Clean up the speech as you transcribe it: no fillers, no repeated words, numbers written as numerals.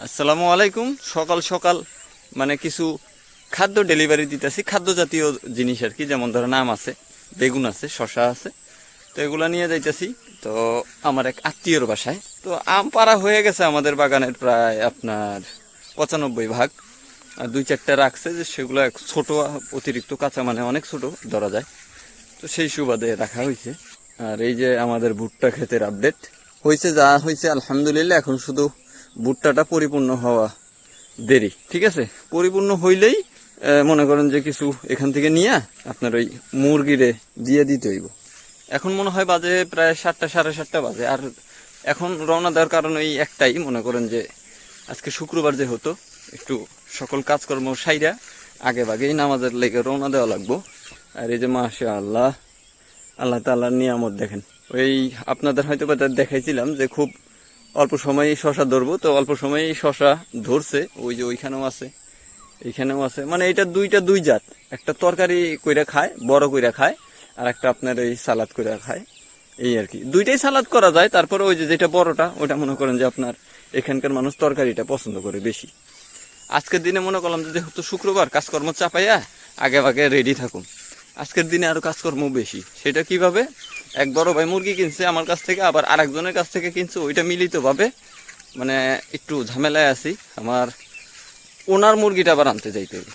আসসালামু আলাইকুম। সকাল সকাল মানে কিছু খাদ্য ডেলিভারি দিতেছি, খাদ্য জাতীয় জিনিস আর কি, যেমন ধরেন আম আছে, বেগুন আছে, শশা আছে। তো এগুলা নিয়ে যাইতেছি তো আমার এক আত্মীয়র বাসায়। তো আম পাড়া হয়ে গেছে আমাদের বাগানের প্রায় আপনার 95 ভাগ। আর দুই চারটা রাখছে যে সেগুলো ছোট, অতিরিক্ত কাঁচা মানে অনেক ছোট ধরা যায়, তো সেই সুবাদে রাখা হয়েছে। আর এই যে আমাদের ভুট্টা ক্ষেতের আপডেট হয়েছে, যা হয়েছে আলহামদুলিল্লাহ। এখন শুধু ভুট্টাটা পরিপূর্ণ হওয়া দেরি, ঠিক আছে। পরিপূর্ণ হইলেই মনে করেন যে কিছু এখান থেকে নিয়ে আপনার ওই মুরগিরে দিয়ে দিতে হইব। এখন মনে হয় বাজে প্রায় 7টা, 7:30 বাজে। আর এখন রওনা দেওয়ার কারণ ওই একটাই, মনে করেন যে আজকে শুক্রবার যে হতো, একটু সকল কাজকর্ম সাইরা আগে ভাগেই নামাজের লেগে রওনা দেওয়া লাগবো। আর এই যে মাশাআল্লাহ, আল্লাহ তাআলার নিয়ামত দেখেন। ওই আপনাদের হয়তো দেখাইছিলাম যে খুব অল্প সময়েই শশা ধরবো, তো অল্প সময়েই শশা ধরছে। ওই যে ওইখানেও আছে, এইখানেও আছে। মানে এটা দুই জাত, একটা তরকারি কইরা খায়, বড় কইরা খায়, আর একটা আপনার এই সালাদ কইরা খায়, এই আর কি। দুইটাই সালাদ করা যায়। তারপরে ওই যে যেটা বড়টা, ওটা মনে করেন যে আপনার এখানকার মানুষ তরকারিটা পছন্দ করে বেশি। আজকের দিনে মনে করলাম যে যেহেতু শুক্রবার, কাজকর্ম চাপাইয়া আগে ভাগে রেডি থাকুন। আজকের দিনে আরো কাজকর্ম বেশি। সেটা কিভাবে, এক বড় ভাই মুরগি কিনছে আমার কাছ থেকে, আবার আরেকজনের কাছ থেকে কিনছে, ওইটা মিলিত ভাবে মানে একটু ঝামেলায় আছি। আমার ওনার মুরগিটা আবার আনতে যাইতে হবে।